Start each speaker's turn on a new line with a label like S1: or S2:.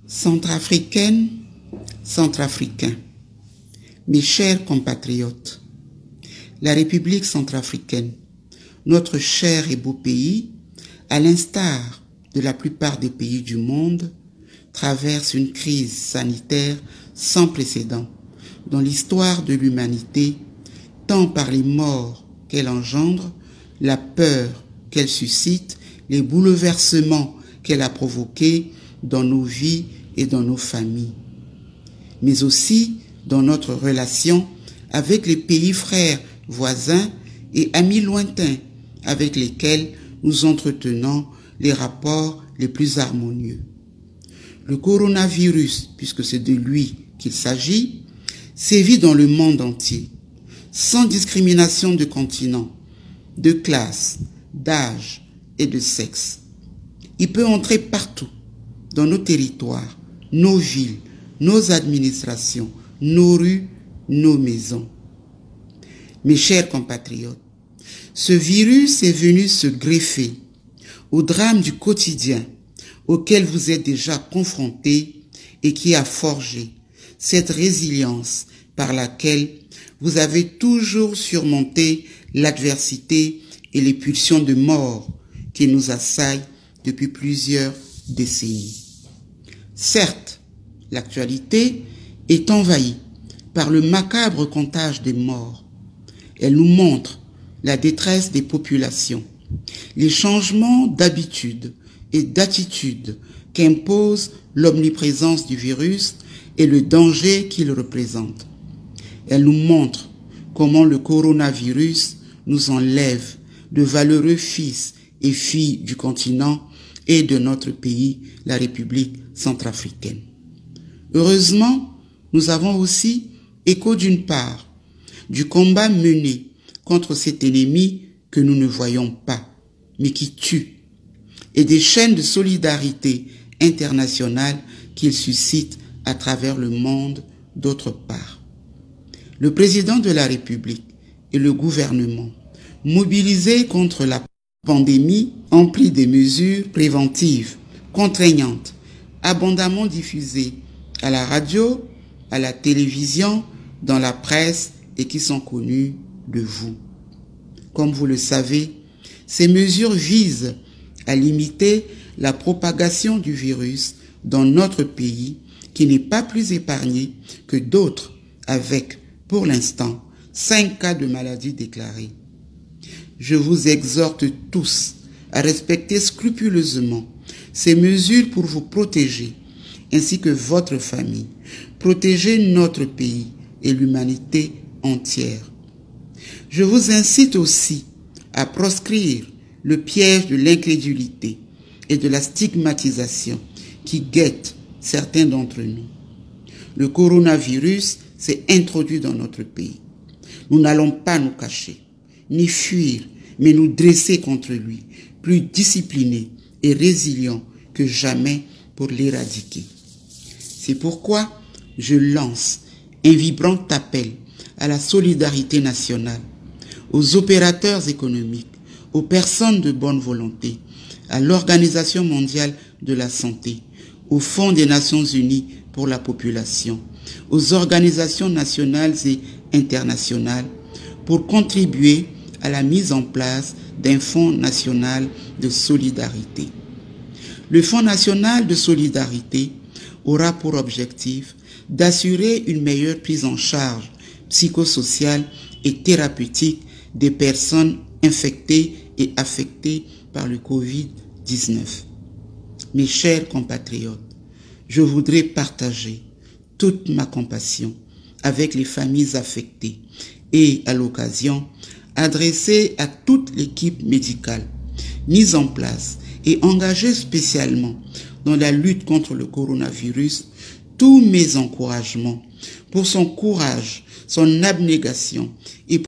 S1: Centrafricaines, Centrafricains, mes chers compatriotes, la République centrafricaine, notre cher et beau pays, à l'instar de la plupart des pays du monde, traverse une crise sanitaire sans précédent dans l'histoire de l'humanité, tant par les morts qu'elle engendre, la peur qu'elle suscite, les bouleversements qu'elle a provoqués dans nos vies et dans nos familles, mais aussi dans notre relation avec les pays frères, voisins et amis lointains avec lesquels nous entretenons les rapports les plus harmonieux. Le coronavirus, puisque c'est de lui qu'il s'agit, sévit dans le monde entier, sans discrimination de continent, de classe, d'âge et de sexe. Il peut entrer partout, dans nos territoires, nos villes, nos administrations, nos rues, nos maisons. Mes chers compatriotes, ce virus est venu se greffer au drame du quotidien auquel vous êtes déjà confrontés et qui a forgé cette résilience par laquelle vous avez toujours surmonté l'adversité et les pulsions de mort qui nous assaillent depuis plusieurs décennies. Certes, l'actualité est envahie par le macabre comptage des morts. Elle nous montre la détresse des populations, les changements d'habitude et d'attitude qu'impose l'omniprésence du virus et le danger qu'il représente. Elle nous montre comment le coronavirus nous enlève de valeureux fils et filles du continent et de notre pays, la République centrafricaine. Heureusement, nous avons aussi écho d'une part du combat mené contre cet ennemi que nous ne voyons pas, mais qui tue, et des chaînes de solidarité internationale qu'il suscite à travers le monde d'autre part. Le président de la République et le gouvernement, mobilisés contre la pandémie, ont pris des mesures préventives, contraignantes, abondamment diffusées à la radio, à la télévision, dans la presse et qui sont connues de vous. Comme vous le savez, ces mesures visent à limiter la propagation du virus dans notre pays qui n'est pas plus épargné que d'autres avec, pour l'instant, 5 cas de maladie déclarés. Je vous exhorte tous à respecter scrupuleusement ces mesures pour vous protéger, ainsi que votre famille, protéger notre pays et l'humanité entière. Je vous incite aussi à proscrire le piège de l'incrédulité et de la stigmatisation qui guette certains d'entre nous. Le coronavirus s'est introduit dans notre pays. Nous n'allons pas nous cacher, ni fuir, mais nous dresser contre lui, plus disciplinés et résilients que jamais pour l'éradiquer. C'est pourquoi je lance un vibrant appel à la solidarité nationale, aux opérateurs économiques, aux personnes de bonne volonté, à l'Organisation mondiale de la santé, au Fonds des Nations unies pour la population, aux organisations nationales et internationales pour contribuer à la mise en place d'un Fonds national de solidarité. Le Fonds national de solidarité aura pour objectif d'assurer une meilleure prise en charge psychosociale et thérapeutique des personnes infectées et affectées par le Covid-19. Mes chers compatriotes, je voudrais partager toute ma compassion avec les familles affectées et, à l'occasion, adresser à toute l'équipe médicale mise en place et engagée spécialement dans la lutte contre le coronavirus tous mes encouragements pour son courage, son abnégation et